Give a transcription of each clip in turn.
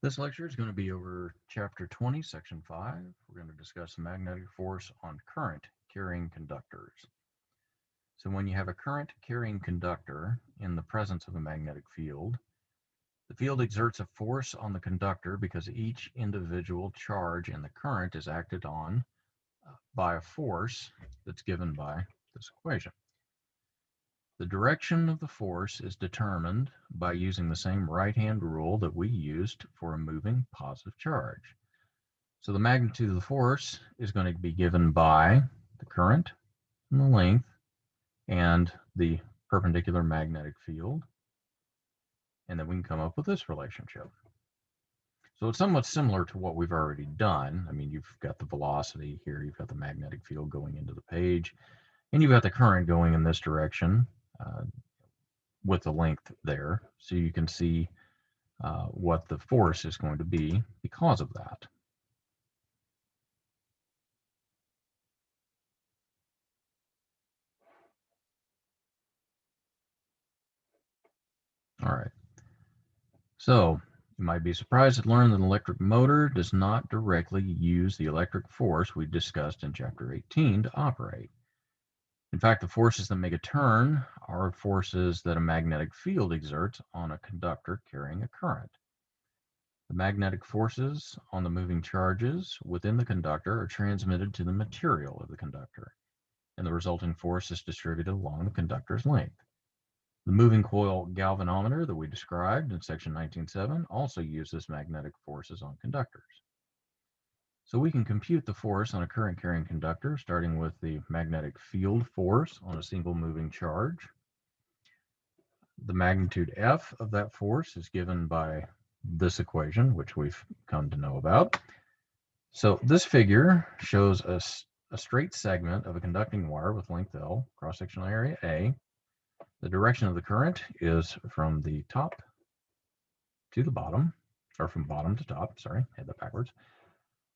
This lecture is going to be over Chapter 20, Section 5. We're going to discuss the magnetic force on current carrying conductors. So when you have a current carrying conductor in the presence of a magnetic field, the field exerts a force on the conductor because each individual charge in the current is acted on by a force that's given by this equation. The direction of the force is determined by using the same right-hand rule that we used for a moving positive charge. So the magnitude of the force is going to be given by the current and the length and the perpendicular magnetic field. And then we can come up with this relationship. So it's somewhat similar to what we've already done. I mean, you've got the velocity here, you've got the magnetic field going into the page, and you've got the current going in this direction with the length there. So you can see what the force is going to be because of that. All right. So you might be surprised to learn that an electric motor does not directly use the electric force we discussed in Chapter 18 to operate. In fact, the forces that make a turn are forces that a magnetic field exerts on a conductor carrying a current. The magnetic forces on the moving charges within the conductor are transmitted to the material of the conductor, and the resulting force is distributed along the conductor's length. The moving coil galvanometer that we described in section 19.7 also uses magnetic forces on conductors. So we can compute the force on a current carrying conductor, starting with the magnetic field force on a single moving charge. The magnitude F of that force is given by this equation, which we've come to know about. So this figure shows us a straight segment of a conducting wire with length L, cross-sectional area A. The direction of the current is from the top to the bottom, or from bottom to top, sorry, I had that backwards.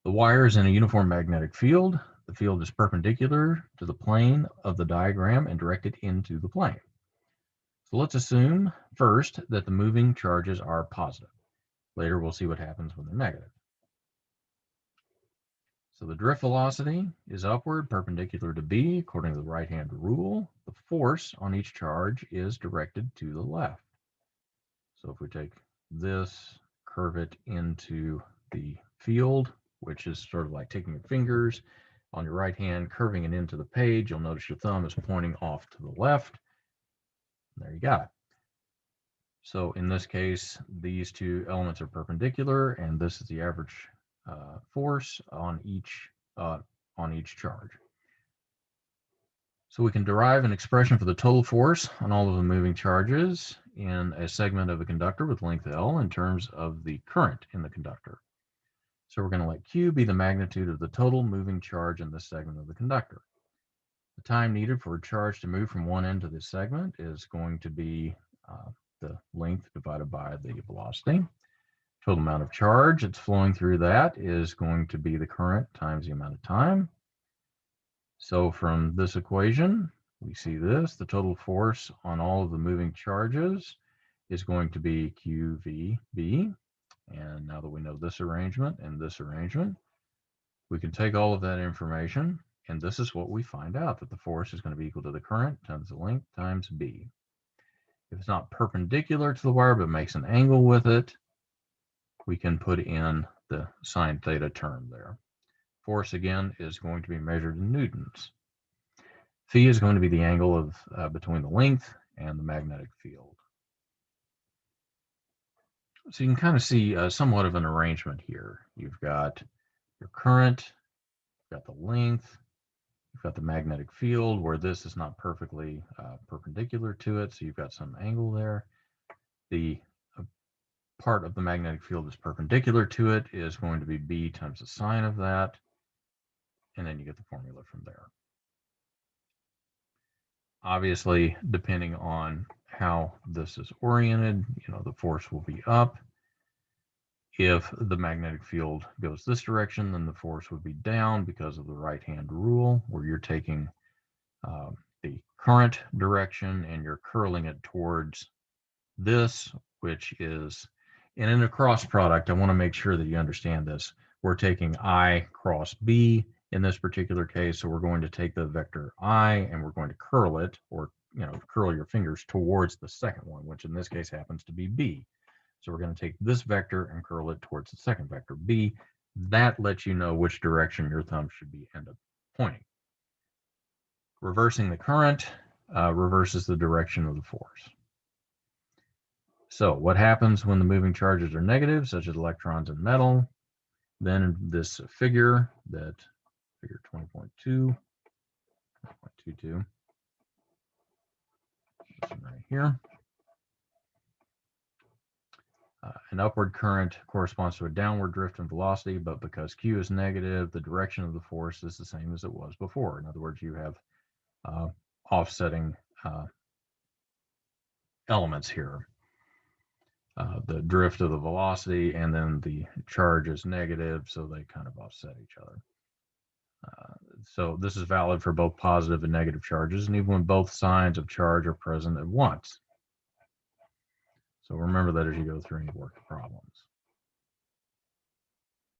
The wire is in a uniform magnetic field. The field is perpendicular to the plane of the diagram and directed into the plane. So let's assume first that the moving charges are positive. Later we'll see what happens when they're negative. So the drift velocity is upward, perpendicular to B, according to the right-hand rule. The force on each charge is directed to the left. So if we take this, curve it into the field, which is sort of like taking your fingers on your right hand, curving it into the page, you'll notice your thumb is pointing off to the left. There you got it. So in this case, these two elements are perpendicular, and this is the average force on each charge. So we can derive an expression for the total force on all of the moving charges in a segment of a conductor with length L in terms of the current in the conductor. So we're going to let Q be the magnitude of the total moving charge in this segment of the conductor. The time needed for a charge to move from one end to this segment is going to be the length divided by the velocity. Total amount of charge that's flowing through that is going to be the current times the amount of time. So from this equation, we see this, the total force on all of the moving charges is going to be QVB. And now that we know this arrangement and this arrangement, we can take all of that information, and this is what we find out, that the force is going to be equal to the current times the length times B. If it's not perpendicular to the wire but makes an angle with it, we can put in the sine theta term there. Force, again, is going to be measured in newtons. Phi is going to be the angle of between the length and the magnetic field. So you can kind of see somewhat of an arrangement here. You've got your current, you've got the length, you've got the magnetic field where this is not perfectly perpendicular to it, so you've got some angle there. The part of the magnetic field that's perpendicular to it is going to be B times the sine of that, and then you get the formula from there. Obviously, depending on how this is oriented, the force will be up. If the magnetic field goes this direction, then the force would be down because of the right-hand rule, where you're taking the current direction and you're curling it towards this, which is And in a cross product, I want to make sure that you understand this. We're taking I cross B in this particular case. So we're going to take the vector I and we're going to curl it, or curl your fingers towards the second one, which in this case happens to be B. So we're going to take this vector and curl it towards the second vector, B. That lets you know which direction your thumb should be end up pointing. Reversing the current reverses the direction of the force. So what happens when the moving charges are negative, such as electrons in metal? Then this figure, that figure 20.2, 20.22, this one right here. An upward current corresponds to a downward drift in velocity, but because Q is negative, the direction of the force is the same as it was before. In other words, you have offsetting elements here. The drift of the velocity and then the charge is negative, so they kind of offset each other. So this is valid for both positive and negative charges, and even when both signs of charge are present at once. So remember that as you go through and you work the problems.